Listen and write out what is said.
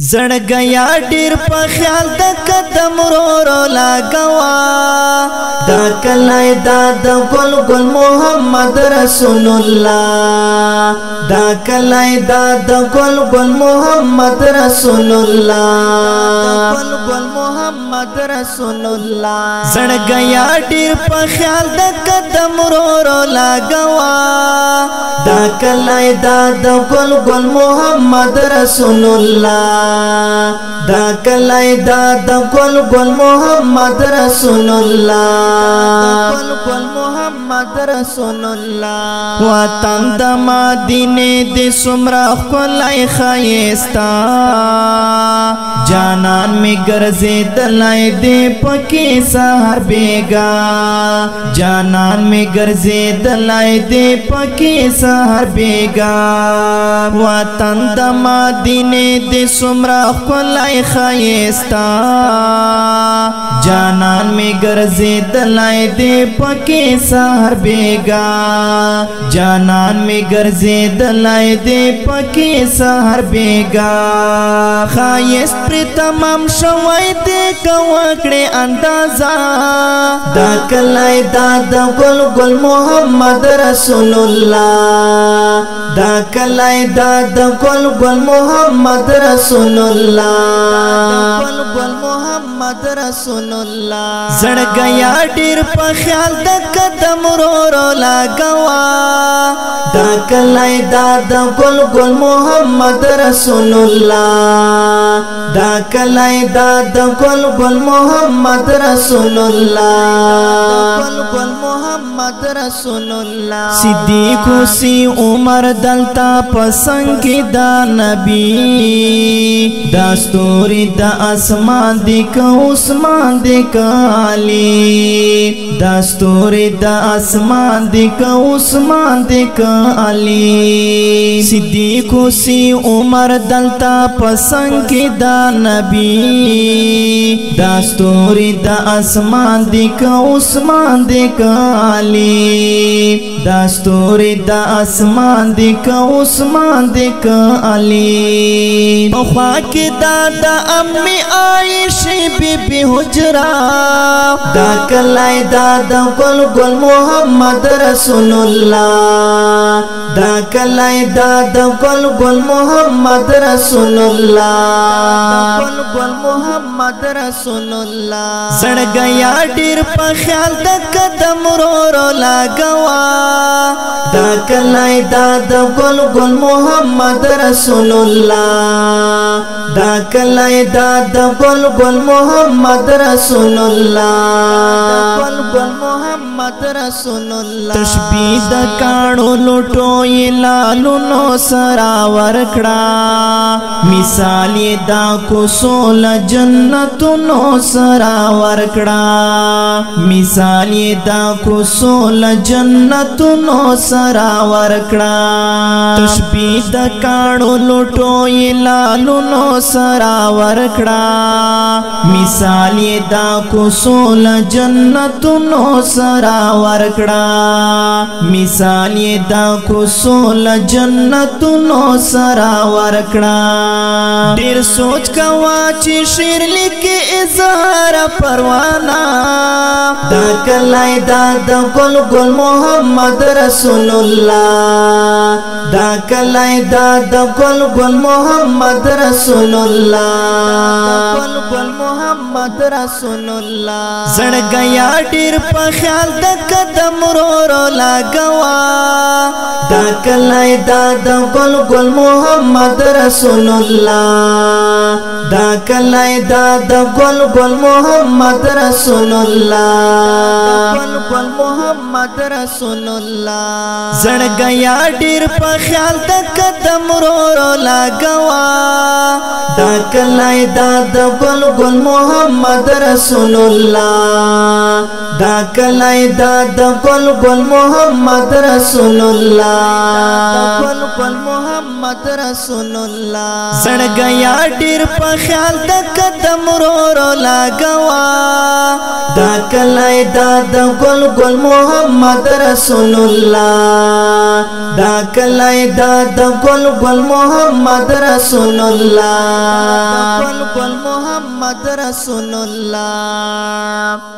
زړګیا ډیر په خیال د قدم رو لګوا دا کلای دا د ګل ګل محمد رسول الله دا کلای دا د ګل ګل محمد رسول الله ګل ګل محمد رسول الله زړګیا ډیر په خیال د قدم رو لګوا دا کلای دا د ګل ګل محمد رسول الله دا کلای دا د ګل ګل محمد رسول الله ګل ګل محمد رسول الله وطن د مدینه د سمرا خلای خایستا جانان می ګرځیدلای دی پکې سحر بیگا جانان می ګرځیدلای دی پکې سحر بیگا وطن د مدینه د سمرا خلای خایستا جانان می ګرځیدلای دی پکې سحر بیگا جانان می ګرځیدلای دی پکې سحر بیگا خایست پر تمام شوی دی کوکړې اندازا دا کلای دا د ګل ګل محمد رسول الله دا کلای دا د ګل ګل محمد رسول الله ګل ګل محمد رسول الله زړګیا ډیر په خیال د قدم رو لګوا دا کلای دا د ګل ګل محمد رسول الله دا کلای دا د ګل ګل محمد رسول الله ګل ګل محمد رسول الله صدیق سی عمر دلتا پسنګ دا نبی دا ستوري د اسمان دی ک عثمان دی کالی دا ستوري د اسمان دی ک عثمان دی کالی صدیق سی عمر دلتا پسنګ دا نبی دا ستوري د اسمان دی ک عثمان دی کالی دا ستوري د اسمان دی ک عثمان دی کالی په خوا کې دا د امي عائشه بيبي حجرا دا کلای دا د ګل ګل محمد رسول الله دا کلای دا د ګل ګل محمد رسول الله ګل ګل محمد رسول الله زړګیا ډیر په خیال د قدم رو لګوا دا کلای دا د ګل ګل محمد رسول الله دا کلای دا د ګل ګل محمد رسول الله ګل ګل محمد رسول الله تشبیه د کانو لټو لالو نو سرا ورکړه مثال دا کو سول جنت نو سرا ورکړه مثال دا کو سول جنت نو سرا ورکړه تشبیه د کانو لټو لالو نو سرا ورکړه مثال دا کو سول جنت نو سرا ورکړه مثال دا کو سول جنت نو سرا ورکړه ډیر سوچ کوا چې شعر لیکي اظهار پروانه دا کلای دا د ګل ګل محمد رسول الله دا کلای دا د ګل ګل محمد رسول الله ګل ګل محمد رسول الله زړګیا ډیر په خیال د قدم رو لګوا دا کلای دا د ګل ګل محمد رسول الله دا کلای دا د ګل ګل محمد رسول الله ګل ګل محمد رسول الله زړګیا ډیر په خیال د قدم رو لګوا دا کلای دا د ګل ګل محمد رسول الله دا کلای دا د ګل ګل محمد رسول الله ګل ګل محمد رسول الله زړګیا ډیر په خیال د قدم رو لګوا دا کلای دا د ګل ګل محمد رسول الله دا کلای دا د ګل ګل محمد رسول الله ګل ګل محمد رسول الله